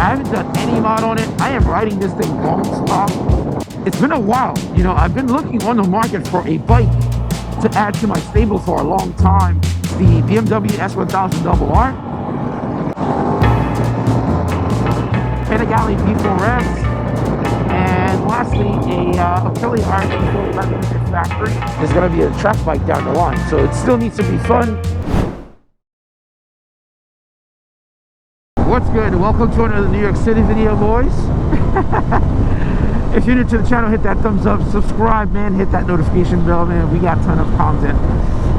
I haven't done any mod on it. I am riding this thing non-stop. It's been a while. You know, I've been looking on the market for a bike to add to my stable for a long time. The BMW S1000RR, Panigale V4S, and lastly a Aprilia RS660 factory. There's going to be a track bike down the line, so it still needs to be fun. What's good? Welcome to another New York City video, boys. If you're new to the channel, hit that thumbs up, subscribe, man, hit that notification bell, man. We got a ton of content.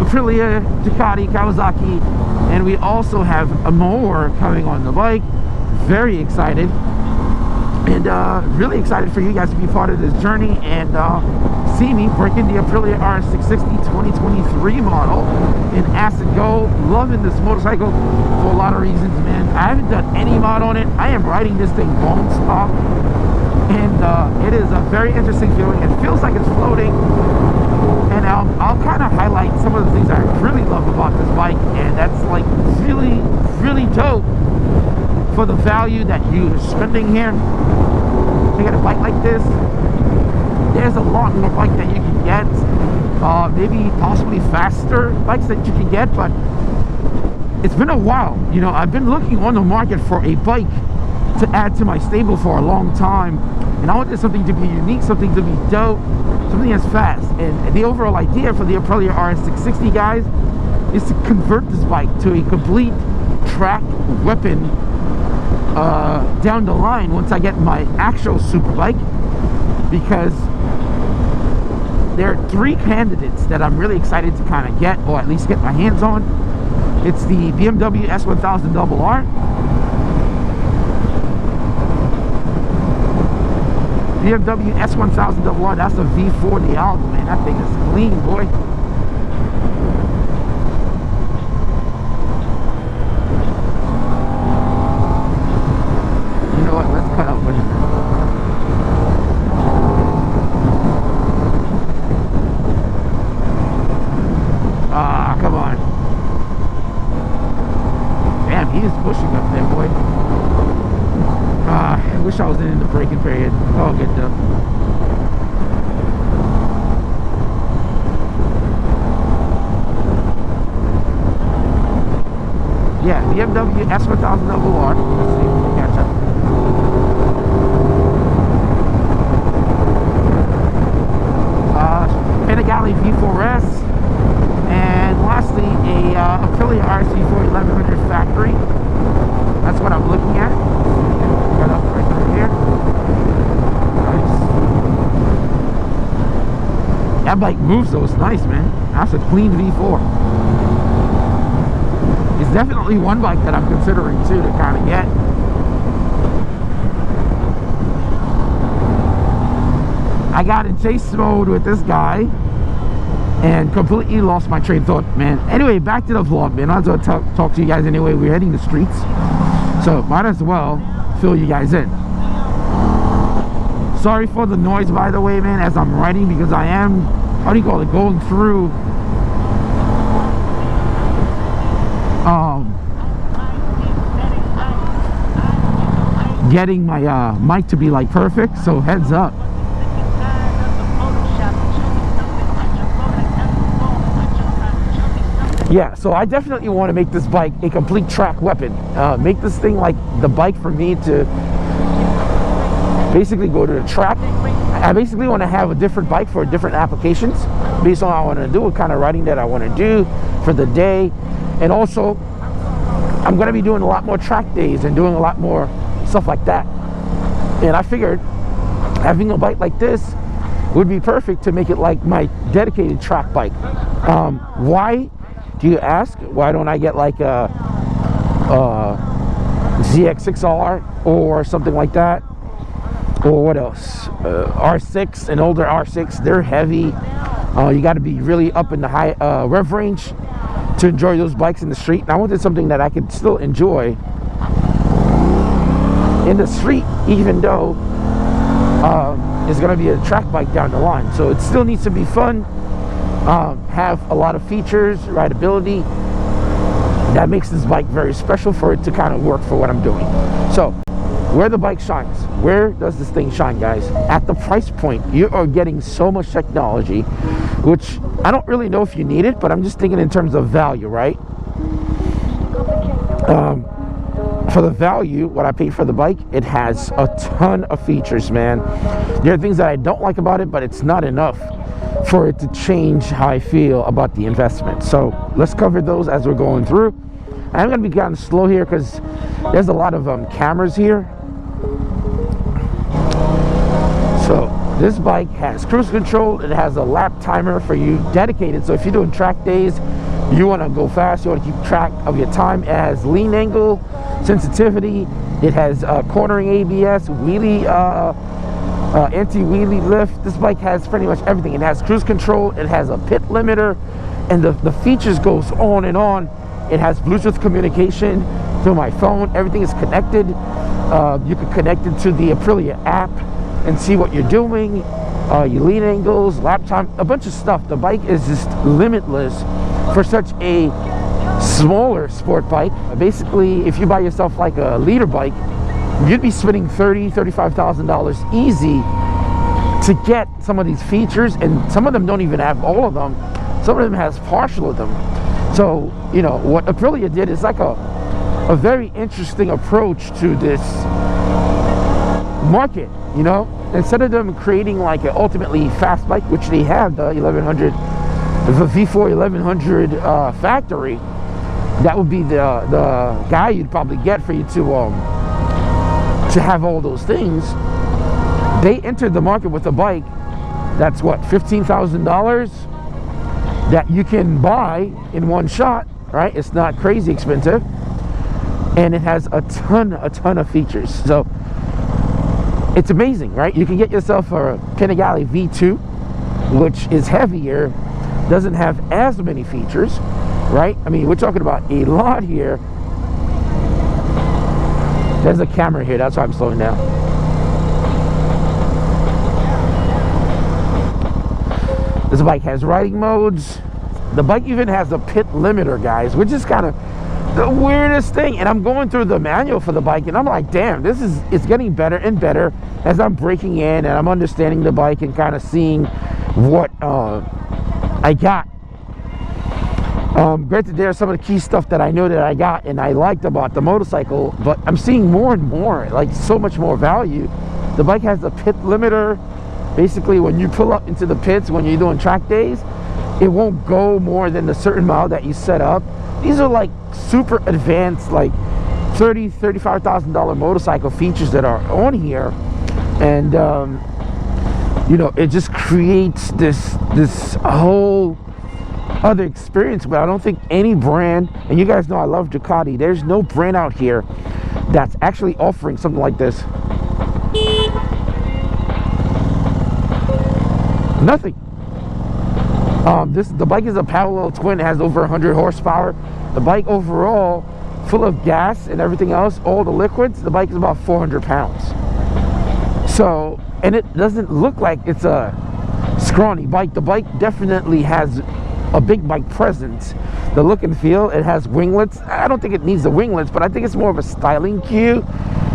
Aprilia, Ducati, Kawasaki, and we also have a more coming on the bike. Very excited, and really excited for you guys to be part of this journey and see me breaking the Aprilia RS660 2023 model in acid gold. Loving this motorcycle for a lot of reasons, man. I haven't done any mod on it. I am riding this thing non-stop, and it is a very interesting feeling. It feels like it's floating, and I'll kind of highlight some of the things I really love about this bike, and that's like really dope for the value that you're spending here. To get a bike like this, there's a lot more bike that you can get, maybe possibly faster bikes that you can get, but it's been a while. You know, I've been looking on the market for a bike to add to my stable for a long time, and I wanted something to be unique, something to be dope, something that's fast. And the overall idea for the Aprilia RS660, guys, is to convert this bike to a complete track weapon down the line once I get my actual super bike, because there are three candidates that I'm really excited to kind of get, or at least get my hands on. It's the BMW S1000RR, BMW S1000RR, that's a V4 Dialgo, man. That thing is clean, boy. You know what? Let's cut out with it. Ah, come on. Damn, he is pushing up there, boy. I wish I was in the braking period. Oh, good though. Yeah, BMW S1000RR. Let's see if we can catch up. Panigale V4S, and lastly a Aprilia RS660 1100 factory. That's what I'm looking at. Got up right through here. Nice. That bike moves though. It's nice, man. That's a clean V4. It's definitely one bike that I'm considering too to kind of get. I got in chase mode with this guy and completely lost my train of thought, man. Anyway, back to the vlog, man. I'll talk to you guys anyway. We're heading the streets, so might as well fill you guys in. Sorry for the noise, by the way, man, as I'm riding, because I am, how do you call it, going through getting my mic to be like perfect, so heads up. Yeah, so I definitely want to make this bike a complete track weapon. Make this thing like the bike for me to basically go to the track. I basically want to have a different bike for different applications based on what I want to do, what kind of riding that I want to do for the day. And also, I'm going to be doing a lot more track days and doing a lot more stuff like that. And I figured having a bike like this would be perfect to make it like my dedicated track bike. Why? Do you ask? Why don't I get like a ZX6R or something like that? Or what else? R6, an older R6. They're heavy. You got to be really up in the high rev range to enjoy those bikes in the street. And I wanted something that I could still enjoy in the street, even though it's going to be a track bike down the line. So it still needs to be fun. Have a lot of features, rideability. That makes this bike very special for it to kind of work for what I'm doing. So where the bike shines. Where does this thing shine, guys? At the price point. You are getting so much technology, which I don't really know if you need it, but I'm just thinking in terms of value, right? For the value, what I paid for the bike, it has a ton of features, man. There are things that I don't like about it, but it's not enough for it to change how I feel about the investment. So let's cover those as we're going through. I'm going to be kind of slow here because there's a lot of cameras here. So this bike has cruise control. It has a lap timer for you dedicated. So if you're doing track days, you want to go fast, you want to keep track of your time. It has lean angle sensitivity. It has cornering ABS, wheelie, anti-wheelie lift. This bike has pretty much everything. It has cruise control. It has a pit limiter, and the features goes on and on. It has Bluetooth communication through my phone. Everything is connected. You can connect it to the Aprilia app and see what you're doing, your lean angles, lap time, a bunch of stuff. The bike is just limitless for such a smaller sport bike. Basically, if you buy yourself like a leader bike, you'd be spending $30,000, $35,000 easy to get some of these features, and some of them don't even have all of them. Some of them has partial of them. So, you know, what Aprilia did is like a very interesting approach to this market, you know? Instead of them creating like an ultimately fast bike, which they have, the 1100, the V4 1100 factory, that would be the guy you'd probably get for you to have all those things. They entered the market with a bike that's what, $15,000 that you can buy in one shot, right? It's not crazy expensive, and it has a ton of features. So it's amazing, right? You can get yourself a Panigale V2, which is heavier, doesn't have as many features, right? I mean, we're talking about a lot here. There's a camera here, that's why I'm slowing down. This bike has riding modes. The bike even has a pit limiter, guys, which is kind of the weirdest thing. And I'm going through the manual for the bike, and I'm like, damn, it's getting better and better as I'm breaking in and I'm understanding the bike and kind of seeing what I got. Granted, there's some of the key stuff that I know that I got and I liked about the motorcycle, but I'm seeing more and more, like so much more value. The bike has a pit limiter. Basically, when you pull up into the pits, when you're doing track days, it won't go more than a certain mile that you set up. These are like super advanced, like $30,000, $35,000 motorcycle features that are on here. And, you know, it just creates this whole other experience. But I don't think any brand, and you guys know I love Ducati, there's no brand out here that's actually offering something like this. Nothing. The bike is a parallel twin. It has over 100 horsepower. The bike overall, full of gas and everything else, all the liquids, the bike is about 400 pounds. So, and it doesn't look like it's a scrawny bike. The bike definitely has a big bike presence. The look and feel, it has winglets. I don't think it needs the winglets, but I think it's more of a styling cue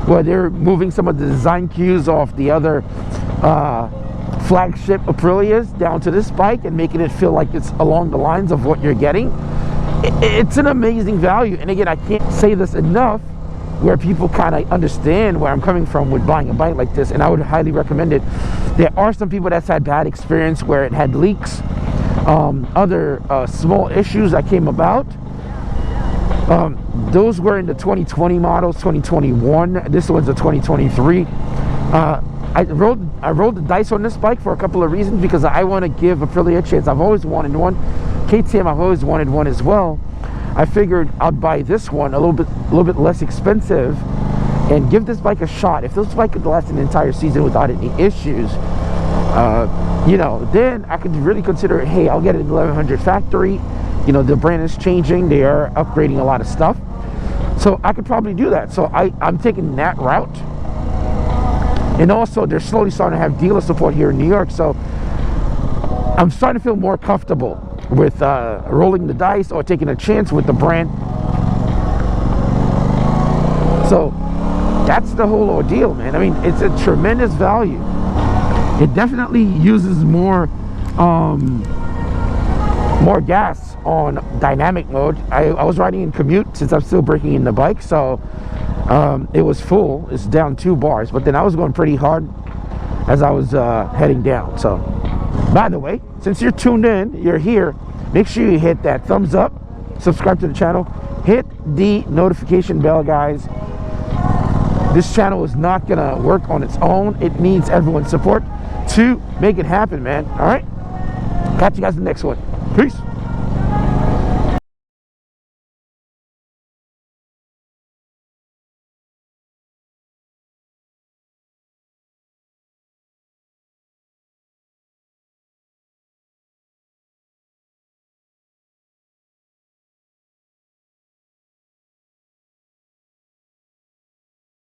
where they're moving some of the design cues off the other flagship Aprilias down to this bike and making it feel like it's along the lines of what you're getting. It's an amazing value. And again, I can't say this enough, where people kind of understand where I'm coming from with buying a bike like this, and I would highly recommend it. There are some people that's had bad experience where it had leaks, other small issues that came about. Those were in the 2020 models, 2021. This one's a 2023. I rolled the dice on this bike for a couple of reasons, because I want to give Aprilia a chance. I've always wanted one. KTM, I've always wanted one as well. I figured I'd buy this one a little bit less expensive and give this bike a shot. If this bike could last an entire season without any issues, you know, then I could really consider, hey, I'll get an 1100 factory. You know, the brand is changing. They are upgrading a lot of stuff. So I could probably do that. So I'm taking that route. And also, they're slowly starting to have dealer support here in New York. So I'm starting to feel more comfortable with rolling the dice or taking a chance with the brand. So That's the whole ordeal, man. I mean, it's a tremendous value. It definitely uses more gas on dynamic mode. I was riding in commute since I'm still breaking in the bike, so it was full. It's down 2 bars, but then I was going pretty hard as I was heading down. So, by the way, since you're tuned in, you're here, make sure you hit that thumbs up, subscribe to the channel, hit the notification bell, guys. This channel is not gonna work on its own. It needs everyone's support to make it happen, man. All right, catch you guys in the next one. Peace.